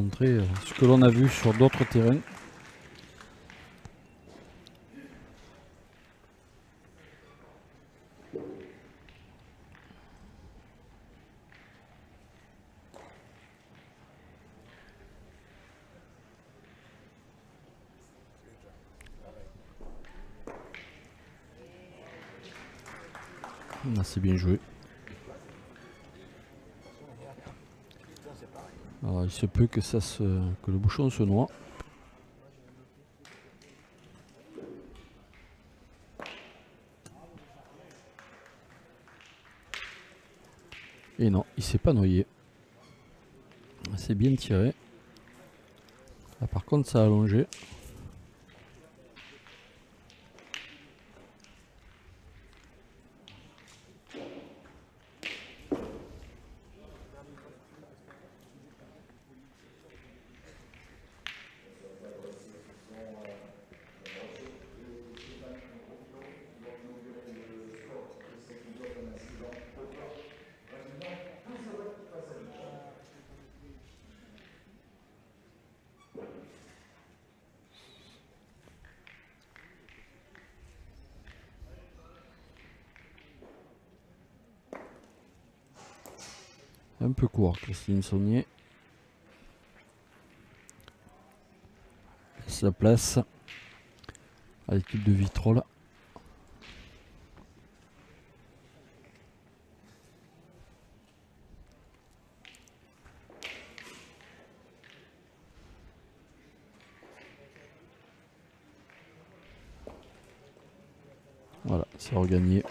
Montrer ce que l'on a vu sur d'autres terrains. C'est bien joué. Alors, il se peut que que le bouchon se noie. Et non, il s'est pas noyé. C'est bien tiré. Là, par contre, ça a allongé. Un peu court, Christine Saunier. Sa place à l'équipe de Vitrolles. Voilà, c'est regagné.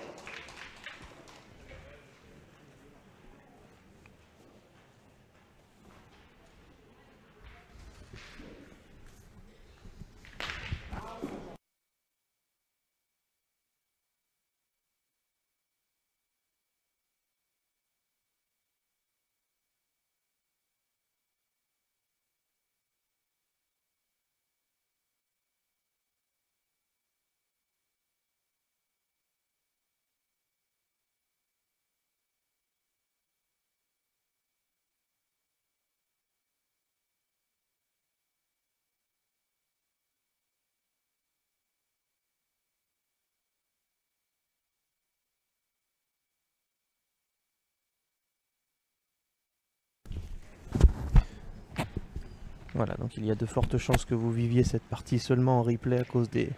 Voilà, donc il y a de fortes chances que vous viviez cette partie seulement en replay à cause des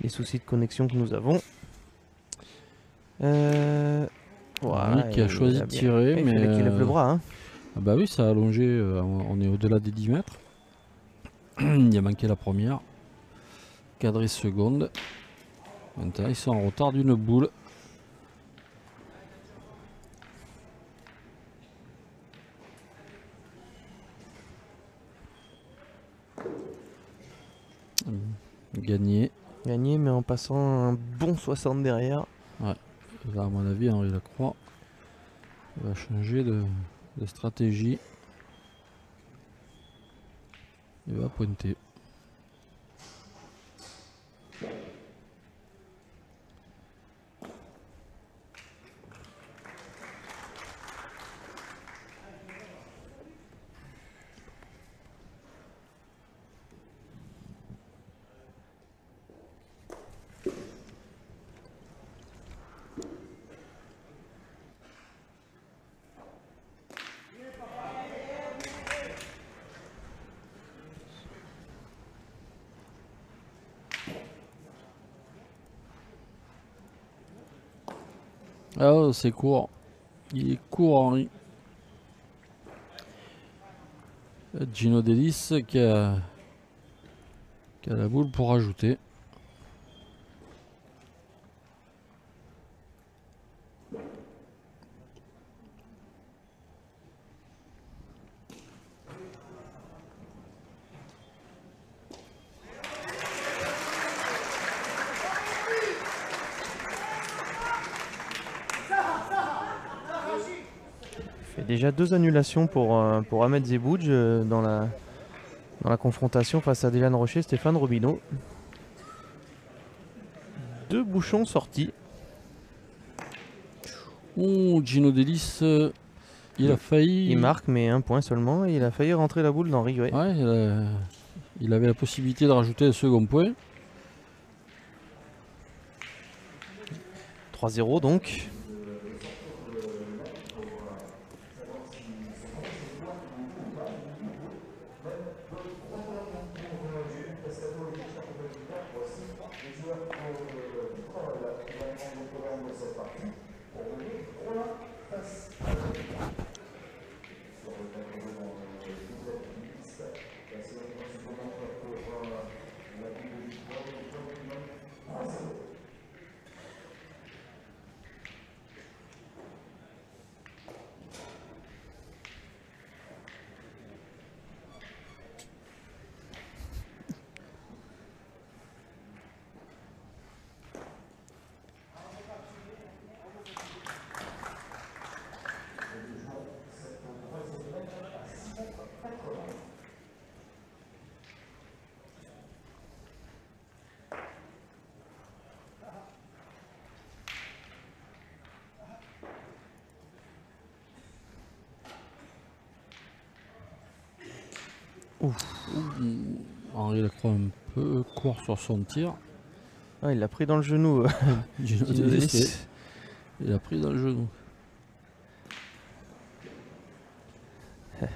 soucis de connexion que nous avons. Voilà, qui a choisi de tirer, il mais fallait qu'il lève le bras. Hein. Ah bah oui, ça a allongé, on est au-delà des 10 mètres. Il a manqué la première. Cadré seconde. Maintenant, ils sont en retard d'une boule. Gagné. Gagné, mais en passant un bon 60 derrière. Ouais. Là, à mon avis, Henri Lacroix va changer de stratégie. Il va pointer. Oh, c'est court. Il est court, Henri. Gino Delis qui a la boule pour rajouter. Il fait déjà 2 annulations pour Ahmed Zebouj dans la confrontation face à Dylan Rocher, Stéphane Robineau. 2 bouchons sortis. Oh, Gino Delis Il a failli. Il marque, mais un point seulement. Et il a failli rentrer la boule d'Henri. Ouais. Ouais, il avait la possibilité de rajouter un second point. 3-0 donc. Henri Lacroix un peu court sur son tir. Ah, il l'a pris dans le genou. Il a pris dans le genou.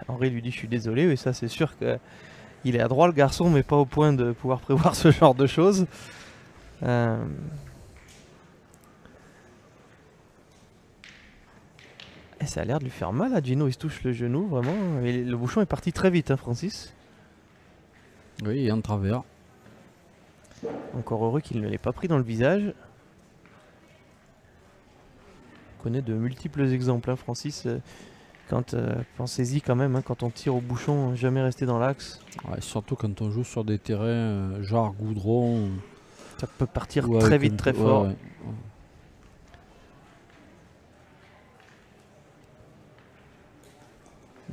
Henri lui dit je suis désolé, oui ça c'est sûr qu'il est adroit le garçon, mais pas au point de pouvoir prévoir ce genre de choses. Et ça a l'air de lui faire mal à Gino, il se touche le genou vraiment. Et le bouchon est parti très vite, hein, Francis. Oui, et en travers. Encore heureux qu'il ne l'ait pas pris dans le visage. On connaît de multiples exemples, hein, Francis. Pensez-y quand même, hein, quand on tire au bouchon, jamais rester dans l'axe. Ouais, surtout quand on joue sur des terrains genre goudron. Ça peut partir très vite, très fort. Ouais.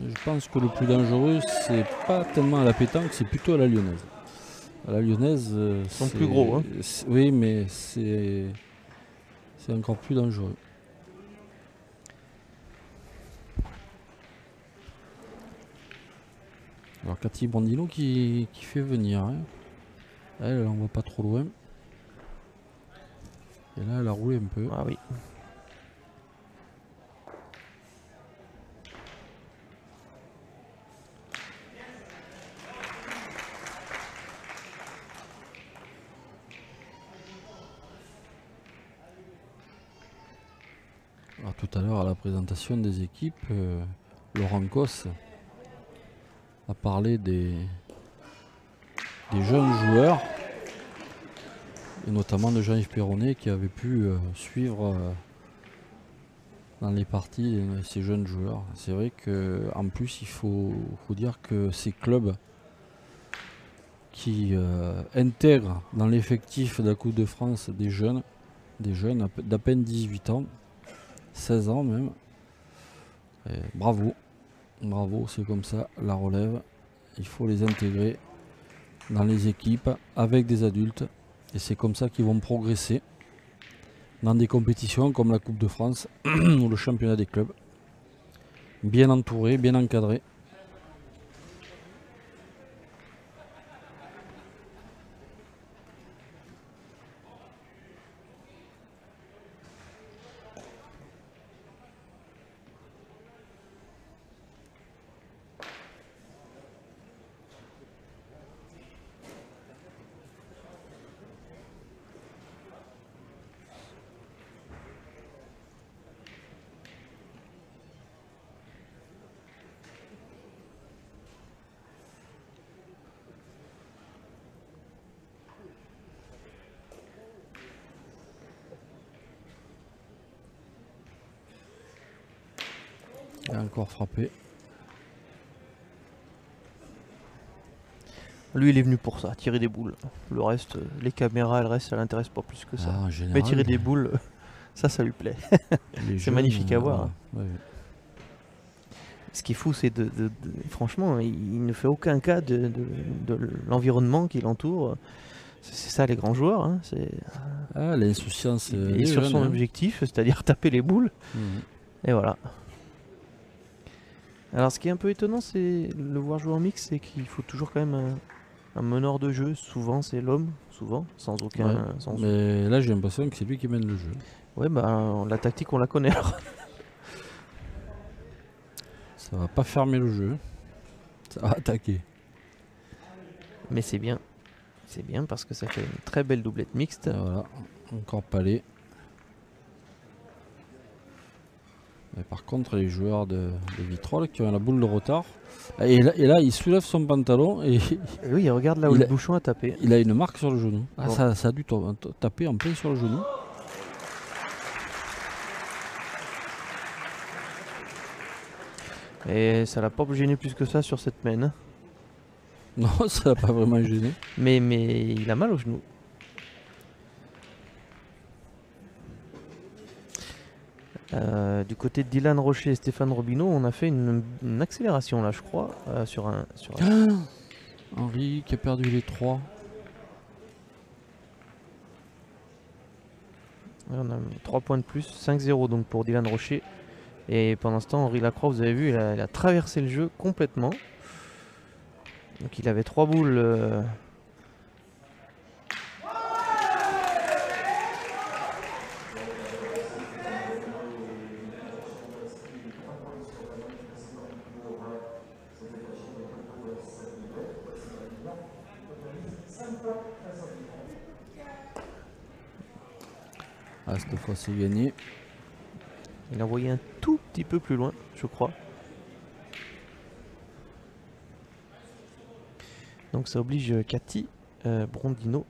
Je pense que le plus dangereux, c'est pas tellement à la pétanque, c'est plutôt à la lyonnaise. À la lyonnaise, Ils sont plus gros. Hein. Oui, mais c'est encore plus dangereux. Alors Cathy Brandino qui fait venir. Hein. Elle en va pas trop loin. Et là, elle a roulé un peu. Ah oui. Alors, tout à l'heure, à la présentation des équipes, Laurent Cos a parlé des jeunes joueurs, et notamment de Jean-Yves Perronnet qui avait pu suivre dans les parties ces jeunes joueurs. C'est vrai qu'en plus, il faut dire que ces clubs qui intègrent dans l'effectif de la Coupe de France des jeunes d'à peine 18 ans, 16 ans même. Et bravo, c'est comme ça, la relève, il faut les intégrer dans les équipes avec des adultes et c'est comme ça qu'ils vont progresser dans des compétitions comme la Coupe de France ou le championnat des clubs. Bien entourés, bien encadrés. Il a encore frappé. Lui, il est venu pour ça, tirer des boules. Le reste, les caméras, le reste, ça l'intéresse pas plus que ça. Ah, en général, mais tirer des boules, ça lui plaît. C'est magnifique à voir. Ouais. Ce qui est fou, c'est franchement, il ne fait aucun cas de l'environnement qui l'entoure. C'est ça les grands joueurs. Hein. L'insouciance. Il est sur son objectif, c'est-à-dire taper les boules. Et voilà. Alors ce qui est un peu étonnant, c'est le voir jouer en mix, c'est qu'il faut toujours quand même un meneur de jeu. Souvent c'est l'homme, souvent, sans aucun... Ouais. sans- Mais là, j'ai l'impression que c'est lui qui mène le jeu. Ouais, bah la tactique on la connaît alors. Ça va pas fermer le jeu. Ça va attaquer. Mais c'est bien. C'est bien parce que ça fait une très belle doublette mixte. Et voilà, encore palais. Mais par contre, les joueurs de Vitrolles qui ont la boule de retard. Et là, il soulève son pantalon et Et oui, regarde là où Il le a- bouchon a tapé. il a une marque sur le genou. Ah, Bon. ça a dû taper en plein sur le genou. Et ça l'a pas gêné plus que ça sur cette main. Hein. Non, ça l'a pas vraiment gêné. Mais il a mal au genou. Du côté de Dylan Rocher et Stéphane Robineau, on a fait une accélération là, je crois, sur un. Henri qui a perdu les 3. Ouais, on a 3 points de plus, 5-0 donc pour Dylan Rocher. Et pendant ce temps, Henri Lacroix, vous avez vu, il a traversé le jeu complètement. Donc il avait 3 boules. Ah, cette fois, c'est gagné. Il a envoyé un tout petit peu plus loin, je crois. Donc ça oblige Cathy Brondino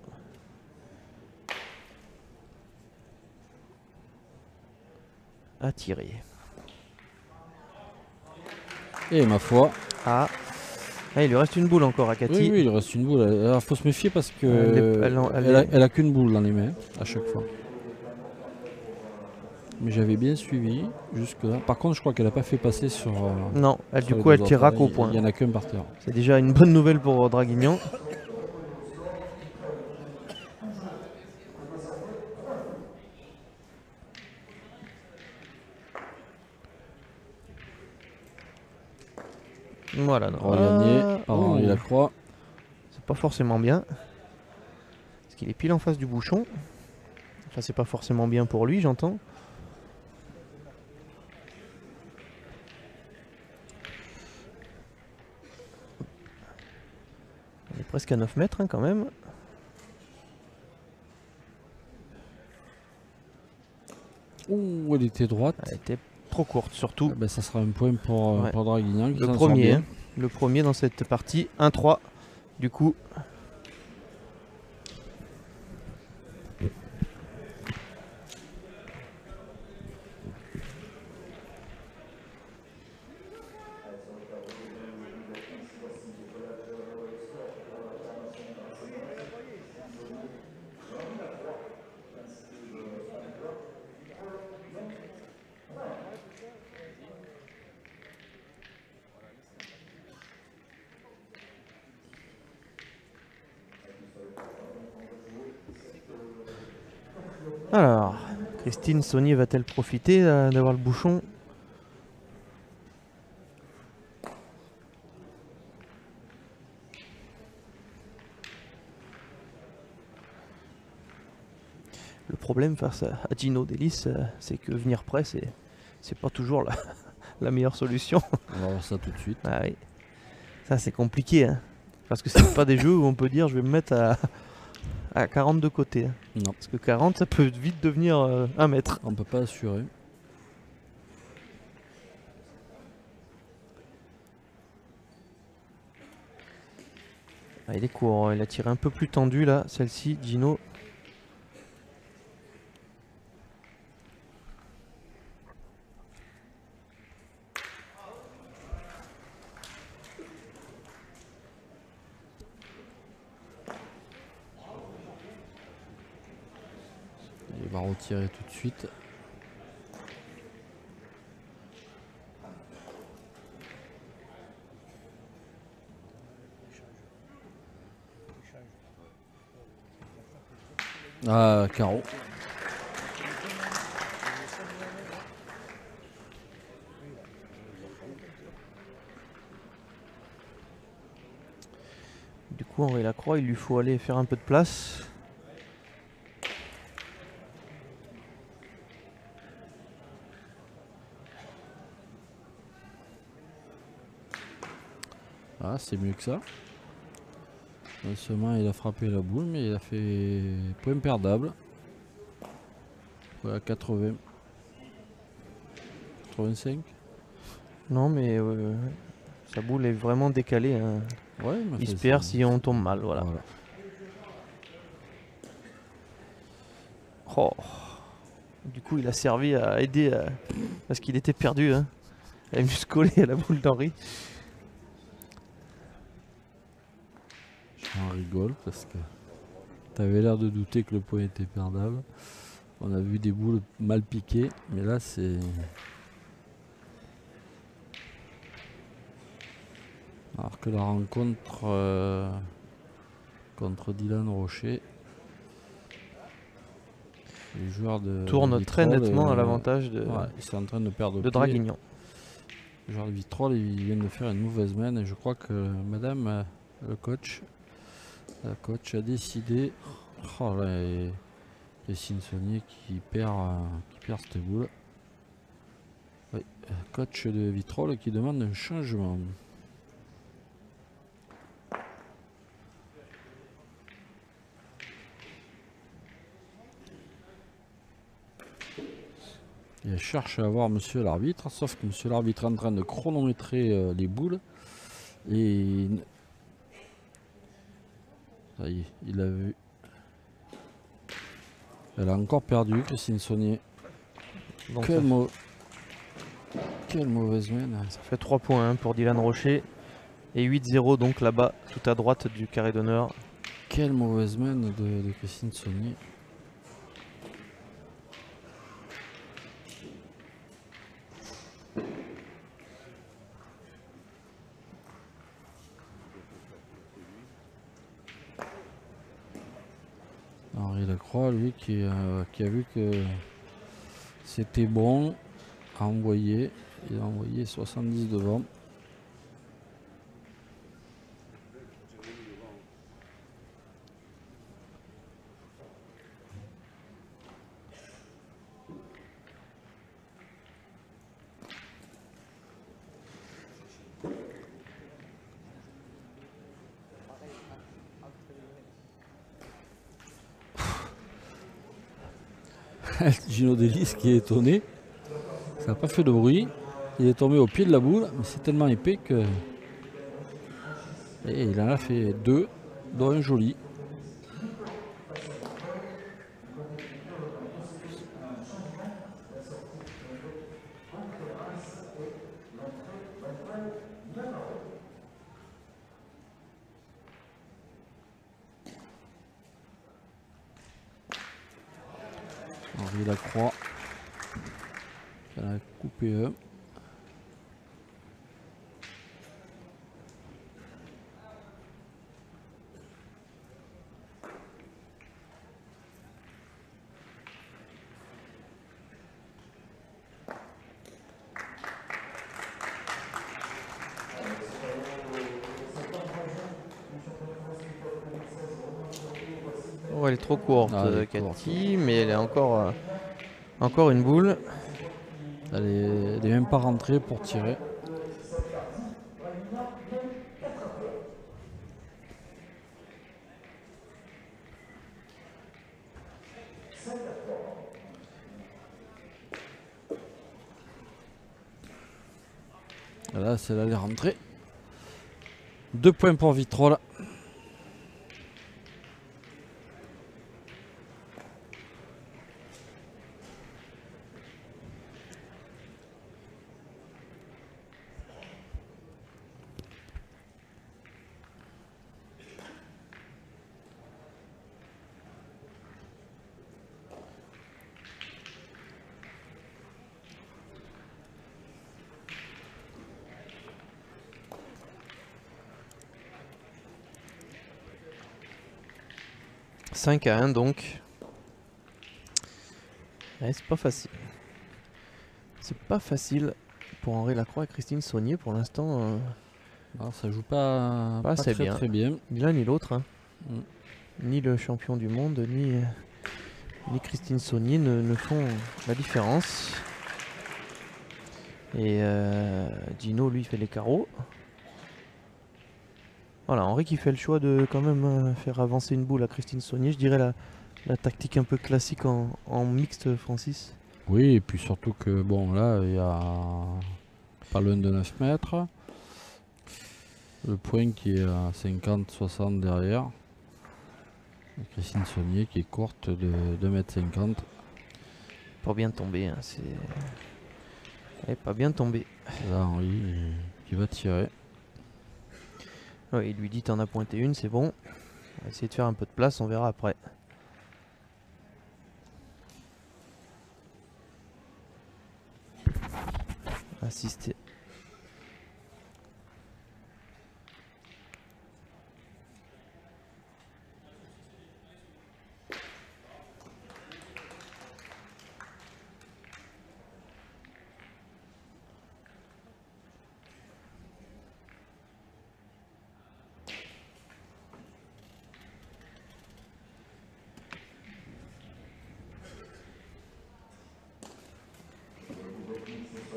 à tirer. Et ma foi. Ah, il lui reste une boule encore à Cathy. Oui, il reste une boule. Alors, faut se méfier parce que Elle elle a qu'une boule dans les mains à chaque fois. Mais j'avais bien suivi jusque là. Par contre, je crois qu'elle a pas fait passer sur. Non, sur du les coup elle deux tirera autres. qu'au Il point. y en a qu'un par terre. C'est déjà une bonne nouvelle pour Draguignan. Voilà. Regagné par Henri Lacroix. C'est pas forcément bien. Parce qu'il est pile en face du bouchon. Enfin, c'est pas forcément bien pour lui, j'entends. On est presque à 9 mètres hein, quand même. Ouh, elle était droite. Elle était trop courte surtout. Ah ben, ça sera un point pour Draguignan. Le premier, hein. Le premier dans cette partie. 1-3 du coup. Alors, Christine Saunier va-t-elle profiter d'avoir le bouchon? Le problème face à Gino Delis, c'est que venir prêt, c'est pas toujours la meilleure solution. On va voir ça tout de suite. Ah oui. Ça c'est compliqué, hein. Parce que c'est pas des jeux où on peut dire je vais me mettre à 40 de côté. Hein. Non. Parce que 40 ça peut vite devenir 1 mètre. On peut pas assurer. Ah, il est court, hein. Il a tiré un peu plus tendu là, celle-ci, Gino. Il va retirer tout de suite. Ah, carreau. Du coup, Henri Lacroix, il lui faut aller faire un peu de place. Ah, c'est mieux que ça. Seulement, il a frappé la boule, mais il a fait point perdable. Ouais, à 80. 85. Non, mais sa boule est vraiment décalée, hein. Ouais, mais Il se perd si on tombe mal, voilà. Oh. Du coup, il a servi à aider parce qu'il était perdu, hein. Il a juste collé à la boule d'Henri. J'en rigole parce que t'avais l'air de douter que le point était perdable. On a vu des boules mal piquées, mais là c'est... Alors que la rencontre contre Dylan Rocher, les joueurs de Tourne très Vitrolles, nettement à l'avantage de, ouais, ils sont en train de perdre de pied. Draguignan. Les joueurs de Vitrolles, ils viennent de faire une mauvaise main et je crois que madame, le coach, la coach a décidé... Oh là, Christine Saunier qui perd cette boule. Oui, coach de Vitrolles qui demande un changement. Et elle cherche à voir monsieur l'arbitre, sauf que monsieur l'arbitre est en train de chronométrer les boules. Et ça y est, il a vu. Elle a encore perdu, Christine Saunier. Donc Quelle mauvaise main. ça fait 3 points, hein, pour Dylan Rocher. Et 8-0 donc là-bas, tout à droite du carré d'honneur. Quelle mauvaise main de Christine Saunier. Henri Lacroix, lui, qui a vu que c'était bon à envoyer. Il a envoyé 70 devant. Gino Delis qui est étonné. Ça n'a pas fait de bruit. Il est tombé au pied de la boule, mais c'est tellement épais que... Et il en a fait 2, dont un joli. Henri Lacroix. Elle a coupé un. Oh, elle est trop courte, Elle est Cathy, mais elle est encore une boule. Elle est même pas rentrée pour tirer. Là, celle-là, elle est rentrée. 2 points pour Vitrolles. « 5-1 donc. Ouais, c'est pas facile. C'est pas facile pour Henri Lacroix et Christine Saunier pour l'instant. Alors, ça joue pas assez très bien. très bien. Ni l'un ni l'autre. Hein. Mm. Ni le champion du monde, ni Christine Saunier ne font la différence. Et Gino, lui, fait les carreaux. Voilà, Henri qui fait le choix de quand même faire avancer une boule à Christine Saunier. Je dirais la tactique un peu classique en mixte, Francis. Oui, et puis surtout que bon là il y a pas loin de 9 mètres. Le point qui est à 50-60 derrière. Et Christine Saunier qui est courte de 2,50 m. Pas bien tombé, hein, c'est... Elle est pas bien tombé. Là Henri qui va tirer. Ouais, il lui dit t'en as pointé une, c'est bon. On va essayer de faire un peu de place, on verra après. Assister.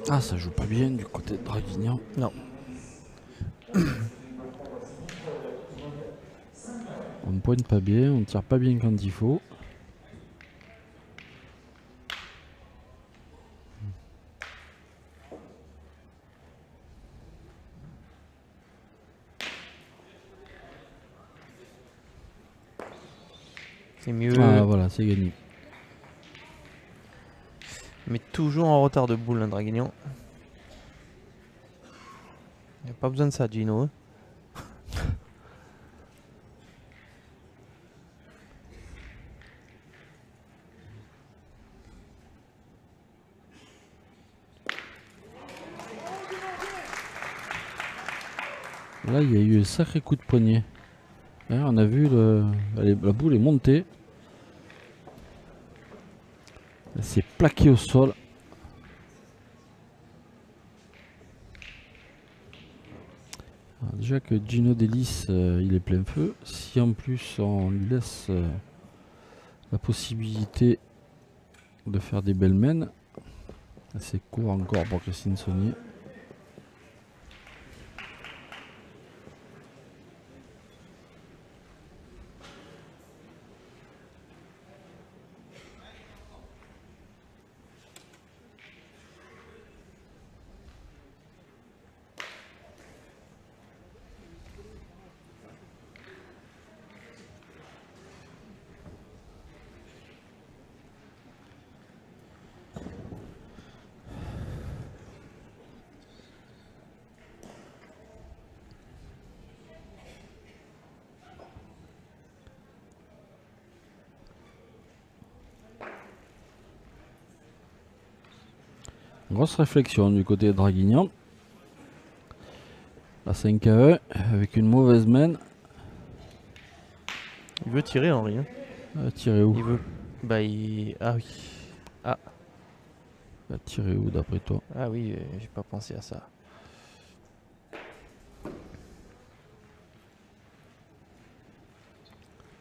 Ah, ça joue pas bien du côté de Draguignan. Non. On pointe pas bien, on tire pas bien quand il faut. C'est mieux. Ah voilà, c'est gagné. Mais toujours en retard de boule, hein, Draguignan. Il n'y a pas besoin de ça, Gino. Hein. Là, il y a eu un sacré coup de poignet. Là, on a vu la boule est montée. Elle s'est plaquée au sol. Alors, déjà que Gino Delis, il est plein feu. Si en plus on lui laisse la possibilité de faire des belles mènes, c'est court encore pour Christine Saunier. Grosse réflexion du côté de Draguignan. La 5 à 1 avec une mauvaise main. Il veut tirer, Henri. Hein. Tirer où? Il veut. Bah, il. Ah oui. Ah. Tirer où d'après toi? Ah oui, j'ai pas pensé à ça.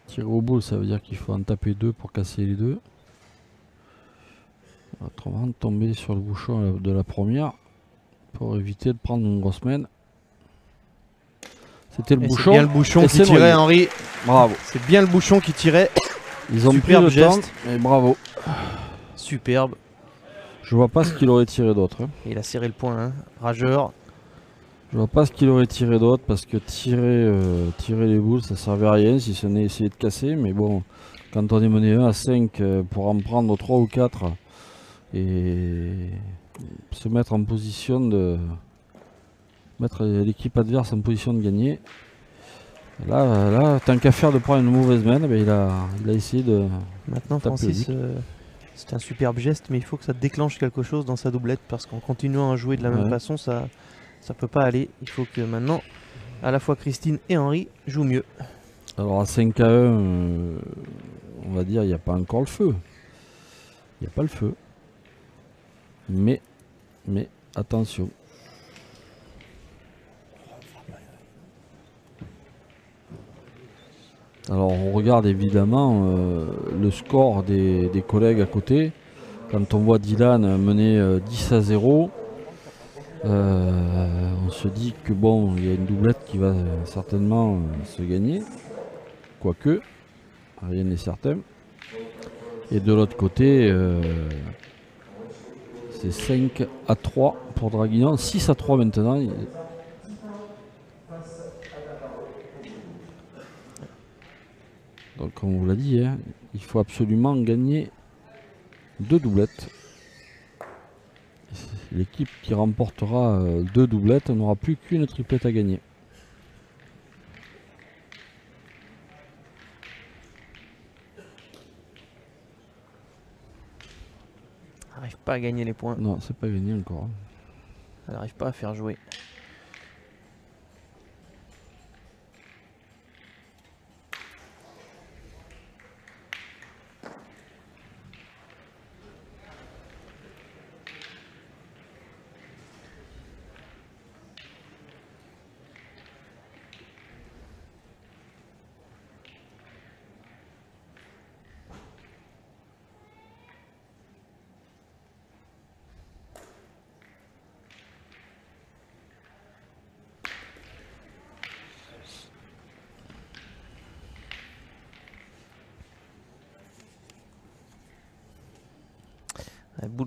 Tirer au boule, ça veut dire qu'il faut en taper deux pour casser les deux. Autrement, tomber sur le bouchon de la première pour éviter de prendre une grosse main. C'était le Et bouchon. c'est bien le bouchon et qui c'est tirait, noyé. Henri. Bravo. C'est bien le bouchon qui tirait. Ils ont Superbe pris le temps, geste. et bravo. Superbe. Je vois pas ce qu'il aurait tiré d'autre. Hein. Et il a serré le point, hein. Rageur. Je vois pas ce qu'il aurait tiré d'autre parce que tirer les boules ça servait à rien si ce n'est essayer de casser. Mais bon, quand on est mené 1 à 5 pour en prendre 3 ou 4 et se mettre en position de mettre l'équipe adverse en position de gagner. Là tant qu'à faire de prendre une mauvaise main, ben il a essayé de. Maintenant, Francis, c'est un superbe geste, mais il faut que ça déclenche quelque chose dans sa doublette parce qu'en continuant à jouer de la même façon, ça peut pas aller. Il faut que maintenant, à la fois Christine et Henri jouent mieux. Alors à 5 à 1, on va dire il n'y a pas encore le feu. Il n'y a pas le feu. Mais attention. Alors on regarde évidemment le score des collègues à côté. Quand on voit Dylan mener 10-0, on se dit que bon, il y a une doublette qui va certainement se gagner. Quoique, rien n'est certain. Et de l'autre côté, c'est 5-3 pour Draguignan, 6-3 maintenant. Donc comme on vous l'a dit, hein, il faut absolument gagner 2 doublettes. L'équipe qui remportera 2 doublettes n'aura plus qu'une triplette à gagner. Elle n'arrive pas à gagner les points. Non, c'est pas gagné encore. Elle n'arrive pas à faire jouer.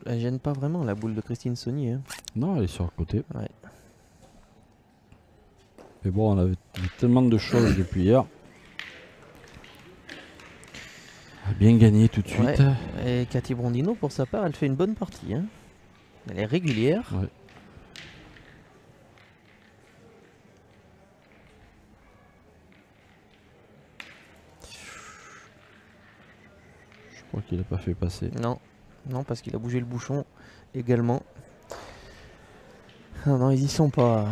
Elle gêne pas vraiment la boule de Christine Saunier. Hein. Non, elle est sur le côté. Ouais. Mais bon, on avait dit tellement de choses depuis hier. Elle a bien gagné tout de suite. Ouais. Et Cathy Brondino, pour sa part, elle fait une bonne partie. Hein. Elle est régulière. Ouais. Je crois qu'il n'a pas fait passer. Non. Non, parce qu'il a bougé le bouchon également. Ah non, ils y sont pas.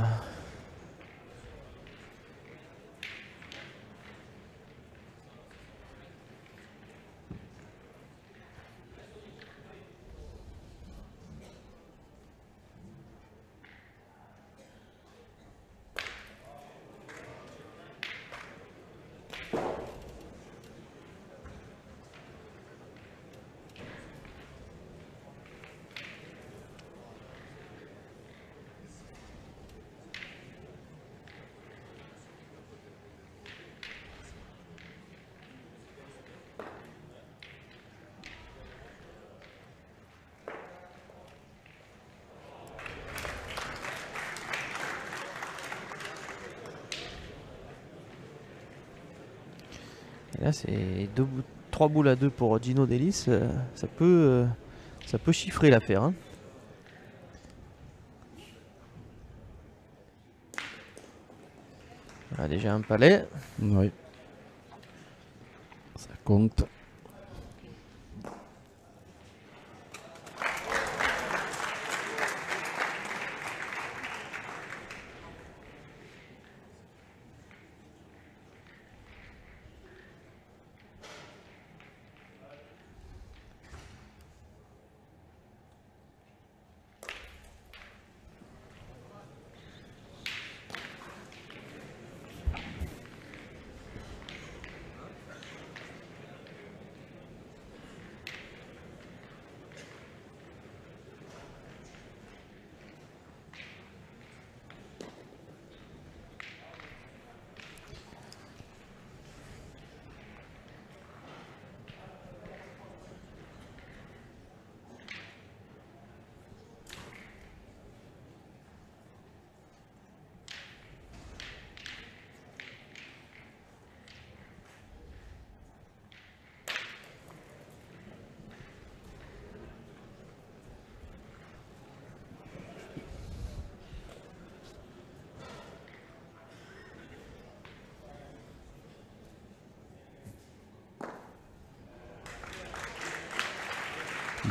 Et là, c'est 3 boules à 2 pour Gino Delis. Ça peut chiffrer l'affaire. Hein. Voilà, déjà un palais. Oui. Ça compte.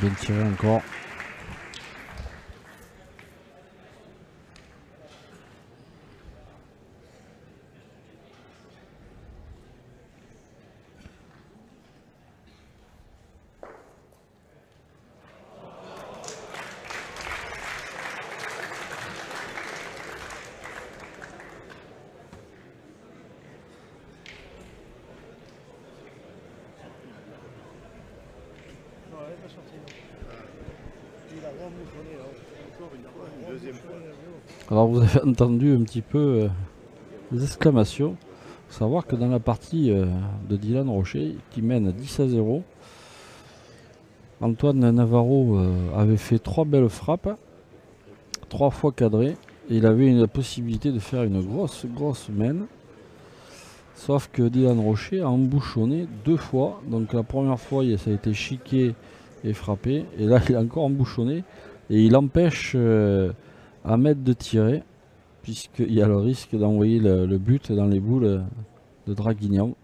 Bien tiré encore. Alors vous avez entendu un petit peu les exclamations. Il faut savoir que dans la partie de Dylan Rocher, qui mène 10-0, Antoine Navarro avait fait 3 belles frappes, 3 fois cadrées, et il avait la possibilité de faire une grosse mène. Sauf que Dylan Rocher a embouchonné 2 fois. Donc la première fois, ça a été chiqué et frappé. Et là, il a encore embouchonné. Et il empêche Ahmed de tirer, puisqu'il y a le risque d'envoyer le but dans les boules de Draguignan.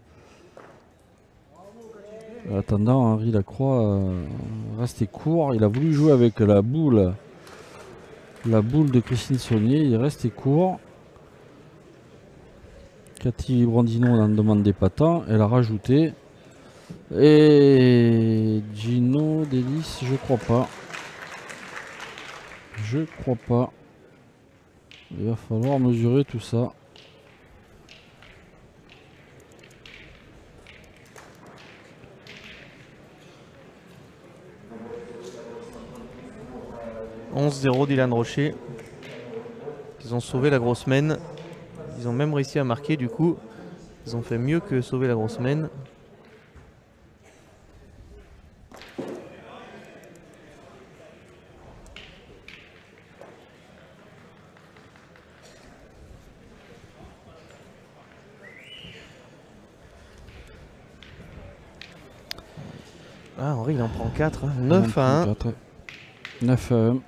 En attendant, Henri Lacroix restait court. Il a voulu jouer avec la boule de Christine Saunier. Il est resté court. Cathy Brandino en demandait pas tant. Elle a rajouté. Et Gino Delis, je crois pas. Je crois pas. Il va falloir mesurer tout ça. « 11-0 Dylan Rocher. Ils ont sauvé la grosse mène. Ils ont même réussi à marquer du coup. Ils ont fait mieux que sauver la grosse mène. Ah, Henri il en prend 4, hein. 9-1. 9-1.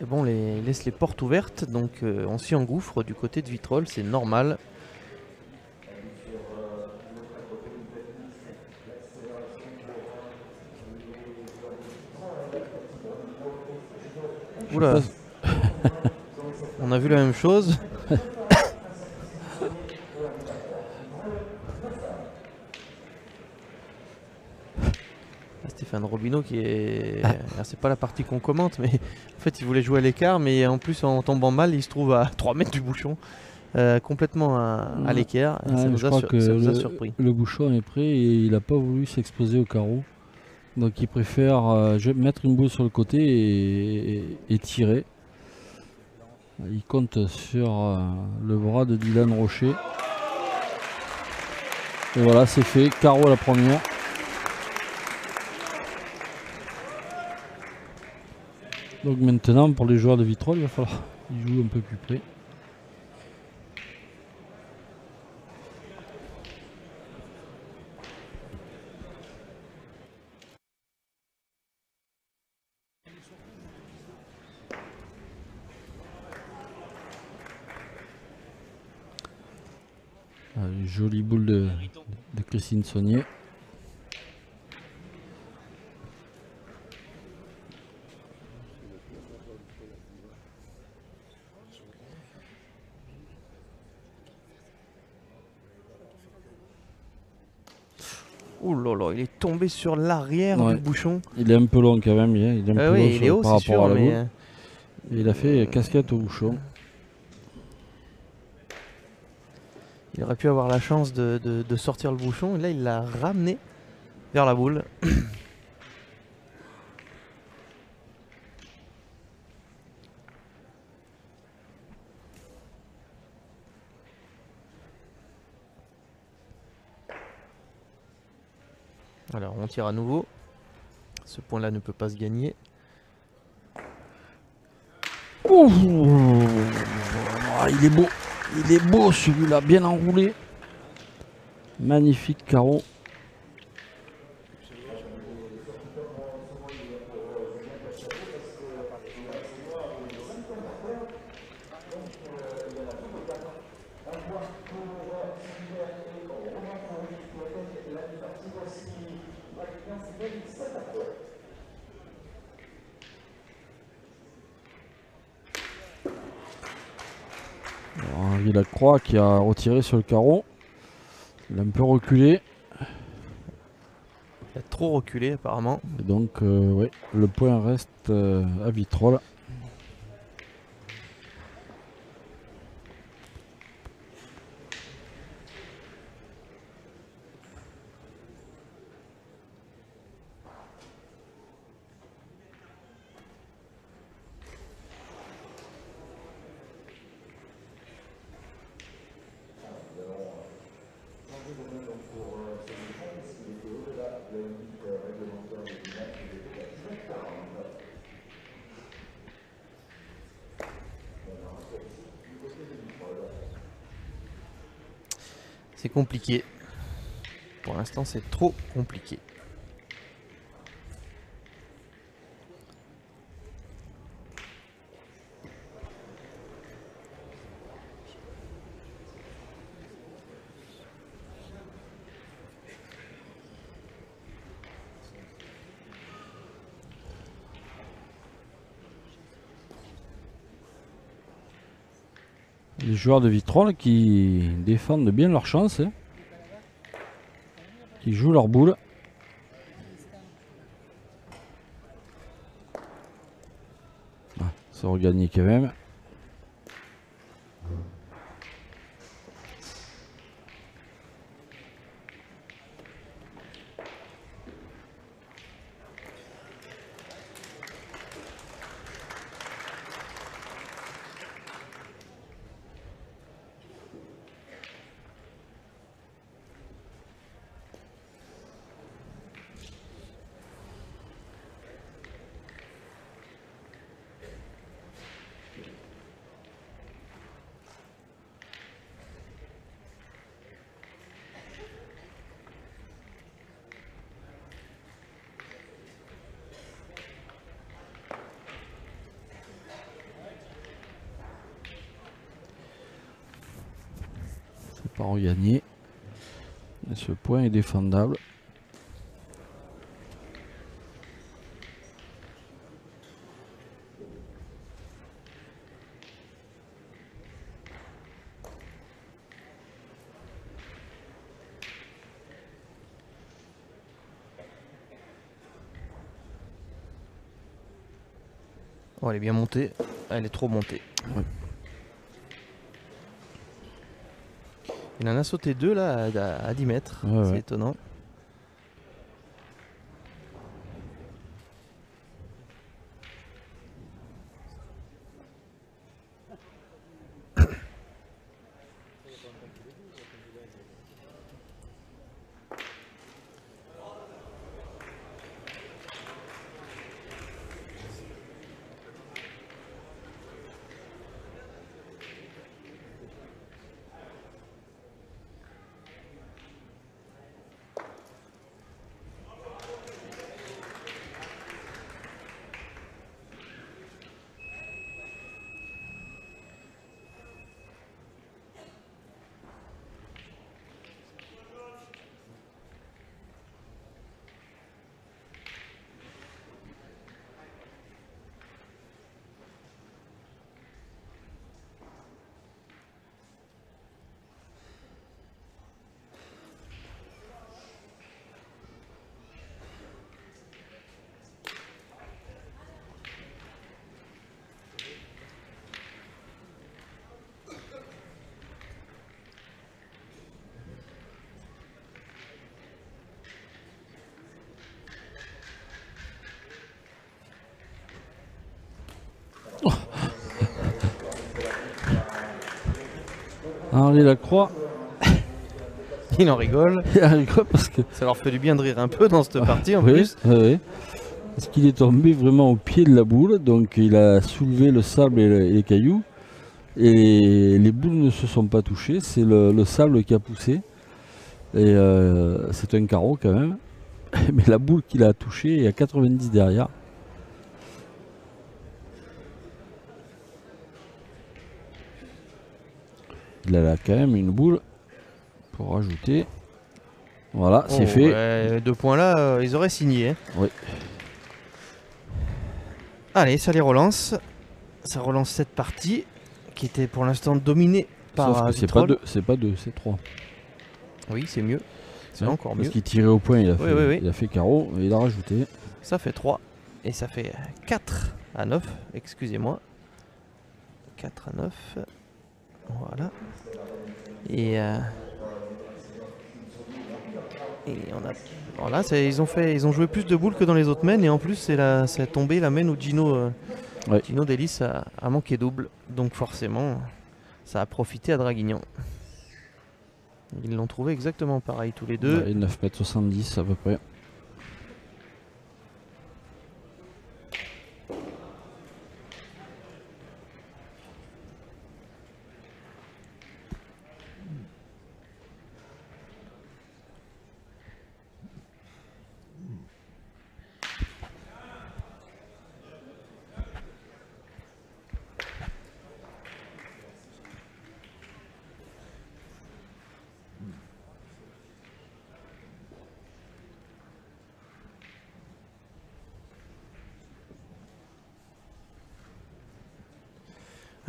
Et bon, il laisse les portes ouvertes, donc on s'y engouffre du côté de Vitrolles, c'est normal. Oula. On a vu la même chose. Stéphane Robineau qui est... C'est pas la partie qu'on commente, mais en fait il voulait jouer à l'écart, mais en plus en tombant mal, il se trouve à 3 mètres du bouchon, complètement à l'écart. Ouais, ça nous a surpris. Le bouchon est prêt et il n'a pas voulu s'exposer au carreau. Donc il préfère mettre une boule sur le côté et tirer. Il compte sur le bras de Dylan Rocher. Et voilà, c'est fait. Carreau à la première. Donc maintenant, pour les joueurs de Vitrolles, il va falloir qu'ils jouent un peu plus près. Une jolie boule de Christine Saunier. Ouh là là, il est tombé sur l'arrière du bouchon. Il est un peu long quand même, il est un peu long il est haut, par c'est rapport sûr, à la boule. Et il a fait casquette au bouchon. Il aurait pu avoir la chance de sortir le bouchon, et là il l'a ramené vers la boule. Alors on tire à nouveau. Ce point-là ne peut pas se gagner. Ouh, il est beau celui-là, bien enroulé. Magnifique carreau. Henri Lacroix qui a retiré sur le carreau. Il a un peu reculé. Il a trop reculé apparemment. Et donc ouais, le point reste à Vitrolles. C'est compliqué. Pour l'instant, c'est trop compliqué. Les joueurs de Vitrolles qui défendent bien leur chance, hein, qui jouent leur boule. Ah, ça regagné quand même. C'est pas regagné. Et ce point est défendable. Oh, elle est bien montée. Elle est trop montée. Ouais. Il en a sauté 2 là à 10 mètres. Ouais, c'est ouais. étonnant. Henri Lacroix, Il en rigole. il rigole parce que Ça leur fait du bien de rire un peu dans cette partie en oui, plus. oui. Parce qu'il est tombé vraiment au pied de la boule, donc il a soulevé le sable et les cailloux. Et les boules ne se sont pas touchées, c'est le sable qui a poussé. Et c'est un carreau quand même. Mais la boule qu'il a touchée est à 90 derrière. Il a là quand même une boule pour rajouter. Voilà, c'est fait. Ouais, 2 points là, ils auraient signé. Hein. Oui. Allez, ça les relance. Ça relance cette partie qui était pour l'instant dominée par Sauf que c'est pas Vitrolles. deux, c'est pas deux, c'est 3. Oui, c'est mieux. C'est Hein, encore parce mieux. qu'il tirait au point, il a, Oui, fait, oui, oui. il a fait carreau et il a rajouté. Ça fait 3. Et ça fait 4 à 9. Excusez-moi. 4 à 9. Voilà. Et on a. Voilà, ils ont joué plus de boules que dans les autres mains. Et en plus, c'est tombé la main où Gino, Ouais. Gino Delis a manqué double. Donc forcément, ça a profité à Draguignan. Ils l'ont trouvé exactement pareil tous les deux. Ouais, 9,70 m à peu près.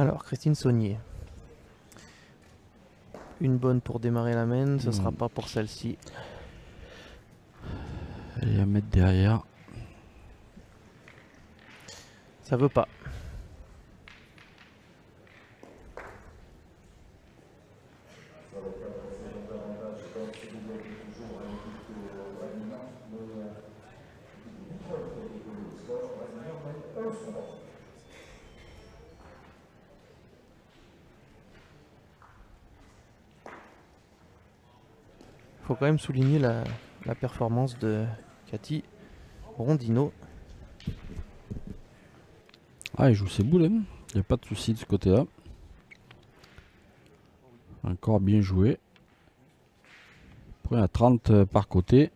Alors, Christine Saunier. Une bonne pour démarrer la main, ce sera pas pour celle-ci. Elle va mettre derrière. Ça veut pas. Faut quand même souligner la performance de Cathy Rondino. Ah, il joue ses boules, il n'y a pas de souci de ce côté-là. Encore bien joué. Après, à 30 par côté.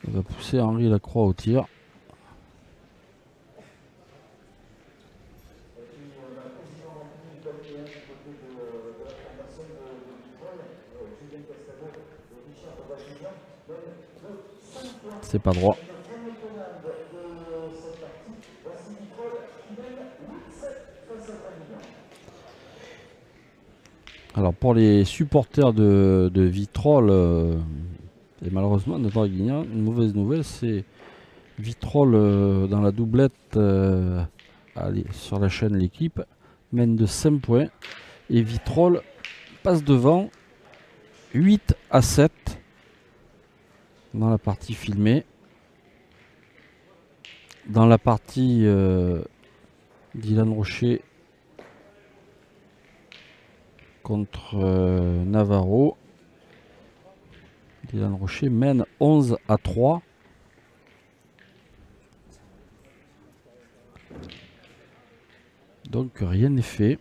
Il va pousser Henri Lacroix au tir. C'est pas droit. Alors pour les supporters de Vitrolles et malheureusement de Draguignan, une mauvaise nouvelle, c'est Vitrolles dans la doublette sur la chaîne L'équipe mène de 5 points et Vitrolles passe devant 8-7 dans la partie filmée. Dans la partie Dylan Rocher contre Navarro, Dylan Rocher mène 11-3. Donc rien n'est fait.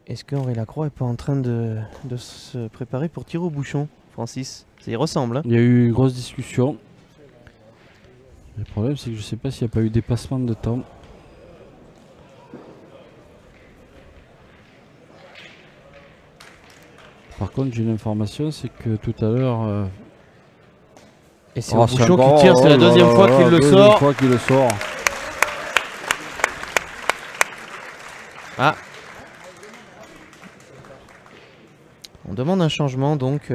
Est-ce que Henri Lacroix est pas en train de se préparer pour tirer au bouchon, Francis? Ça y ressemble. Hein. Il y a eu une grosse discussion. Le problème, c'est que je sais pas s'il n'y a pas eu dépassement de temps. Par contre, j'ai une information, c'est que tout à l'heure... Et c'est au bouchon qui tire, c'est la deuxième fois qu'il le sort. Fois qu'il le sort. Ah. On demande un changement donc.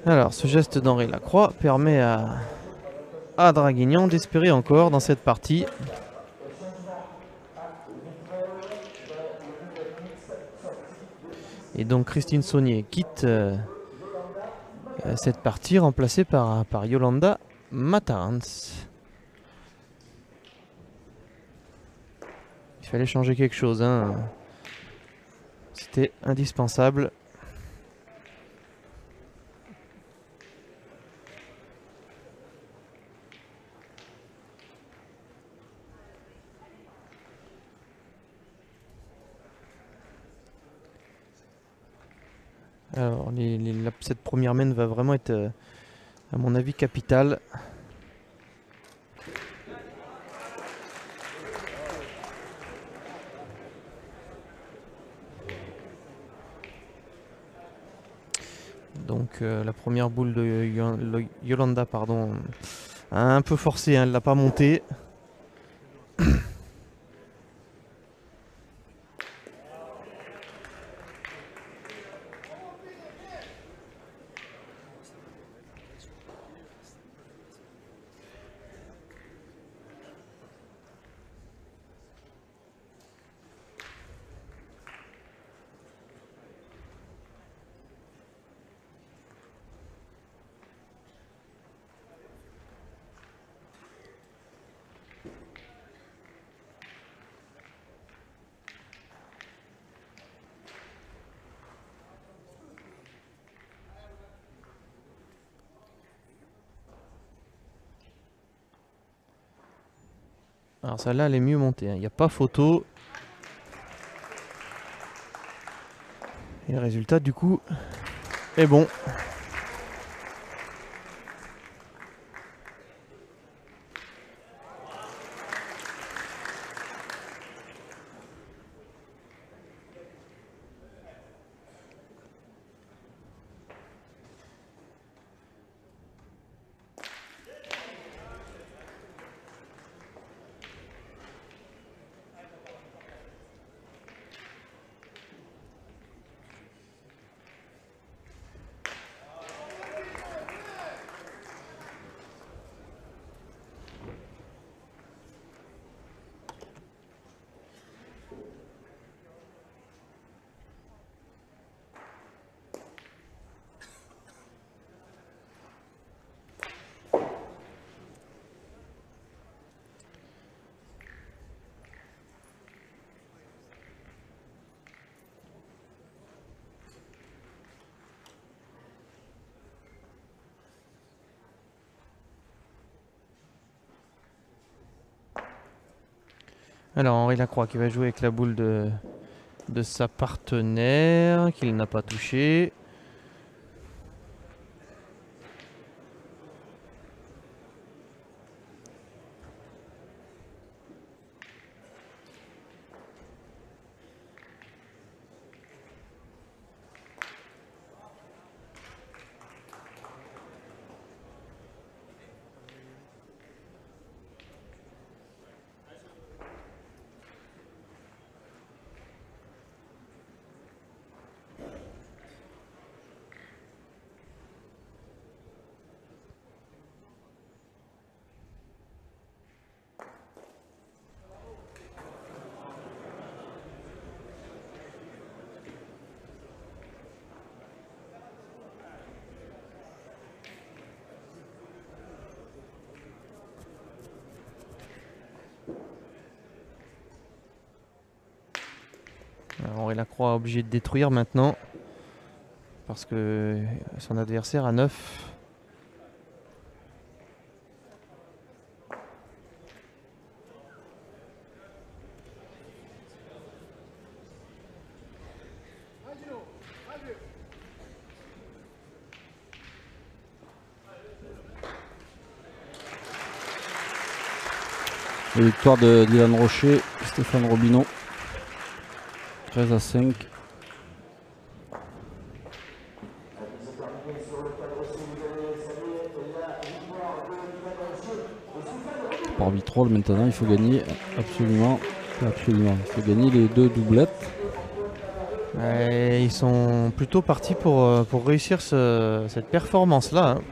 Alors, ce geste d'Henri Lacroix permet à Draguignan d'espérer encore dans cette partie. Et donc Christine Saunier quitte cette partie remplacée par Yolanda Matarans. Il fallait changer quelque chose, hein. C'était indispensable. Alors, cette première main va vraiment être, à mon avis, capitale. que la première boule de Yolanda pardon, a un peu forcé, hein, elle l'a pas montée. Alors celle-là, elle est mieux montée, il n'y a pas photo. Et le résultat, du coup, est bon. Alors Henri Lacroix qui va jouer avec la boule de sa partenaire, qu'il n'a pas touché. Henri Lacroix est obligé de détruire maintenant parce que son adversaire a 9. La victoire de Dylan Rocher, Stéphane Robineau, 13-5. Par vitrole maintenant, il faut gagner absolument. Il faut gagner les 2 doublettes. Ils sont plutôt partis pour réussir cette performance-là. Hein.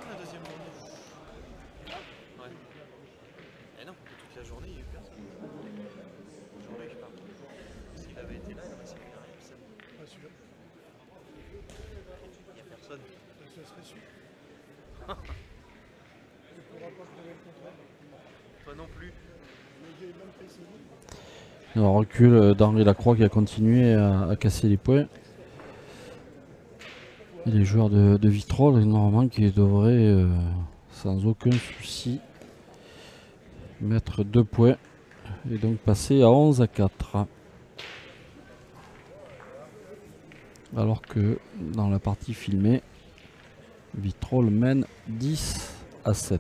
La deuxième journée. Toi non plus. Le recul d'Henri Lacroix qui a continué à casser les points. Et les joueurs de Vitrolles, normalement, qui devraient sans aucun souci mettre 2 points et donc passer à 11-4. Alors que dans la partie filmée, Vitrolles mène 10-7.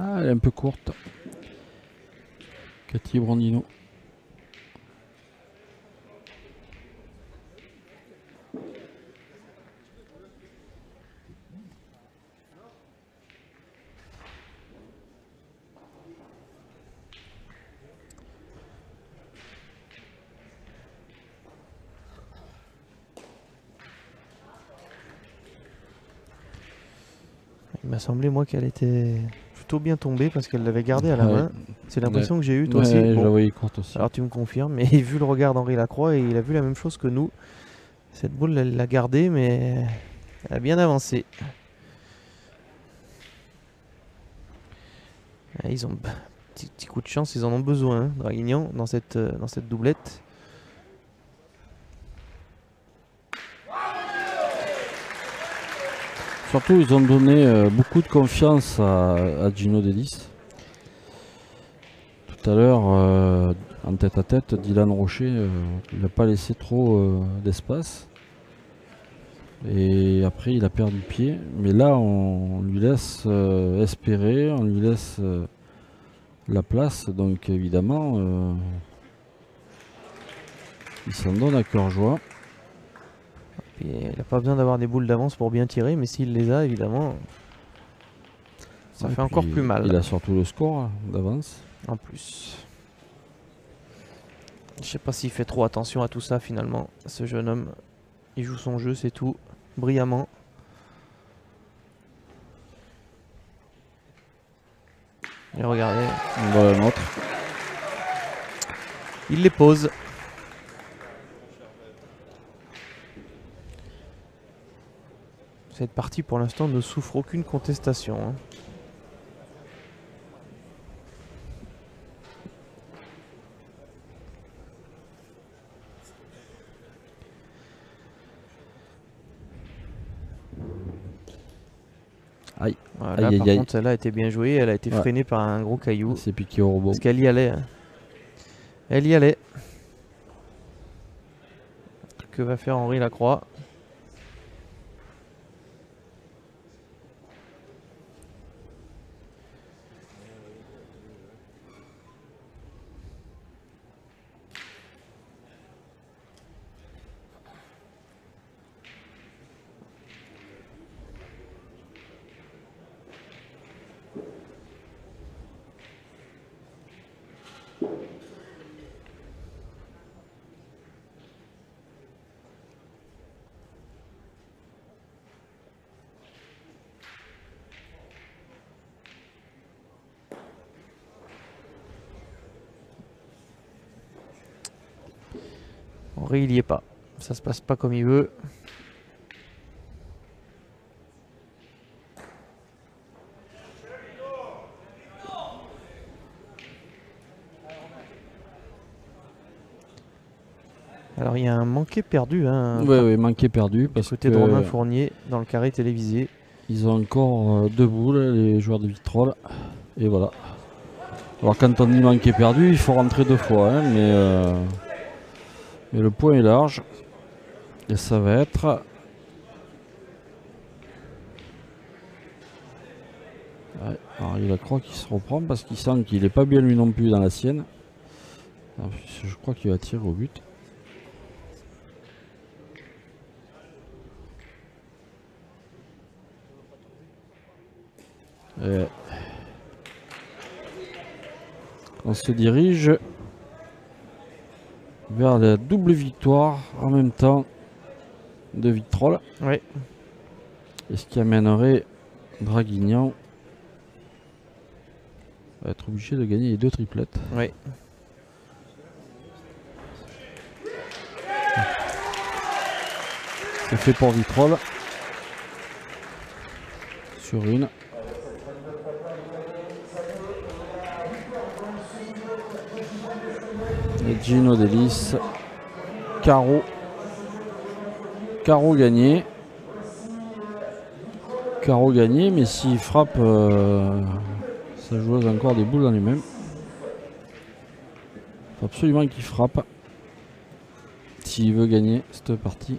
Ah, elle est un peu courte. Cathy Brandino. Il m'a semblé, moi, qu'elle était plutôt bien tombée parce qu'elle l'avait gardée à la main. C'est l'impression que j'ai eue, toi aussi. Je Bon. la voyais courte aussi. Alors tu me confirmes, mais vu le regard d'Henri Lacroix, il a vu la même chose que nous. Cette boule, elle l'a gardée, mais elle a bien avancé. Ils ont petit coup de chance, ils en ont besoin, hein, Draguignan, dans cette doublette. Surtout, ils ont donné beaucoup de confiance à Gino Delis. Tout à l'heure, en tête-à-tête, Dylan Rocher, il n'a pas laissé trop d'espace. Et après, il a perdu pied. Mais là, on lui laisse espérer, on lui laisse la place. Donc, évidemment, il s'en donne à cœur joie. Et il n'a pas besoin d'avoir des boules d'avance pour bien tirer, mais s'il les a, évidemment, ça fait encore plus mal. Il a surtout le score d'avance. En plus. Je sais pas s'il fait trop attention à tout ça finalement, ce jeune homme. Il joue son jeu, c'est tout, brillamment. Et regardez. Voilà une autre. Il les pose. Cette partie pour l'instant ne souffre aucune contestation, hein. Aïe. Voilà, aïe, par aïe, contre, celle-là a été bien jouée. Elle a été freinée par un gros caillou. C'est piqué au robot. Parce qu'elle y allait. Hein. Elle y allait. Que va faire Henri Lacroix? Henri, il y est pas. Ça se passe pas comme il veut. Alors il y a un manqué perdu. Hein, oui, manqué perdu. Parce côté de Romain Fournier dans le carré télévisé. Ils ont encore 2 boules, les joueurs de Vitrolles. Et voilà. Alors quand on dit manqué perdu, il faut rentrer 2 fois. Hein, mais le point est large. Et ça va être... Ouais, alors il a croit qu'il se reprend parce qu'il sent qu'il n'est pas bien lui non plus dans la sienne. Alors, je crois qu'il va tirer au but. Et on se dirige vers la double victoire en même temps de Vitrolles. Oui. Et ce qui amènerait Draguignan à être obligé de gagner les 2 triplettes. Oui. C'est fait pour Vitrolles. Sur une. Et Gino Delis. Carreau. Carreau gagné. Carreau gagné, mais s'il frappe, sa joueuse a encore des boules dans les mains. Il faut absolument qu'il frappe s'il veut gagner cette partie.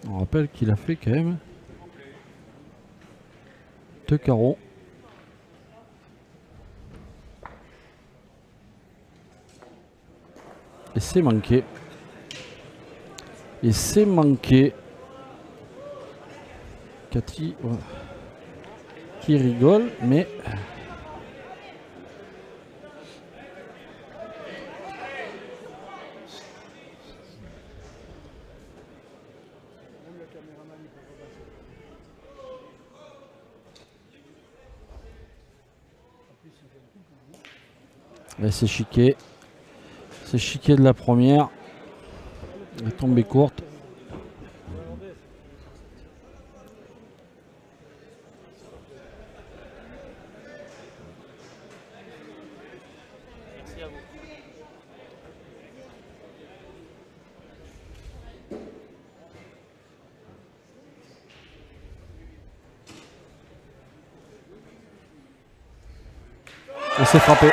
On rappelle qu'il a fait quand même 2 carreaux. Et c'est manqué. Et c'est manqué. Cathy qui rigole, mais c'est chiqué. C'est chiqué de la première. Elle est tombée courte. Et c'est frappé.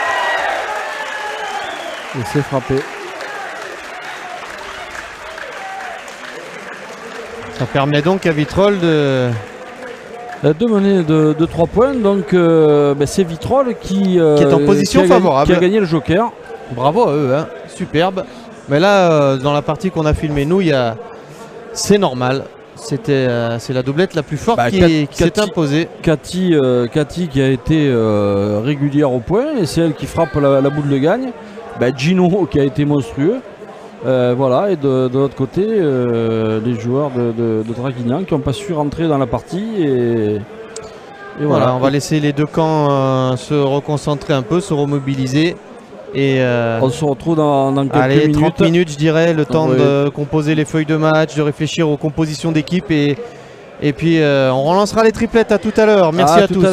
Et c'est frappé. Ça permet donc à Vitrolles de mener de 3 points. Donc c'est Vitrolles qui est en position favorable. Qui a gagné le joker. Bravo à eux, hein. Superbe. Mais là, dans la partie qu'on a filmée, nous, c'est normal. C'est la doublette la plus forte qui s'est imposée. Cathy qui a été régulière au point et c'est elle qui frappe la boule de gagne. Gino qui a été monstrueux. Voilà, et de l'autre côté, les joueurs de Draguignan qui n'ont pas su rentrer dans la partie. Et voilà, on va laisser les deux camps se reconcentrer un peu, se remobiliser. Et on se retrouve dans quelques minutes. 30 minutes, je dirais, le temps de composer les feuilles de match, de réfléchir aux compositions d'équipe. Et puis on relancera les triplettes à tout à l'heure. Merci à tous.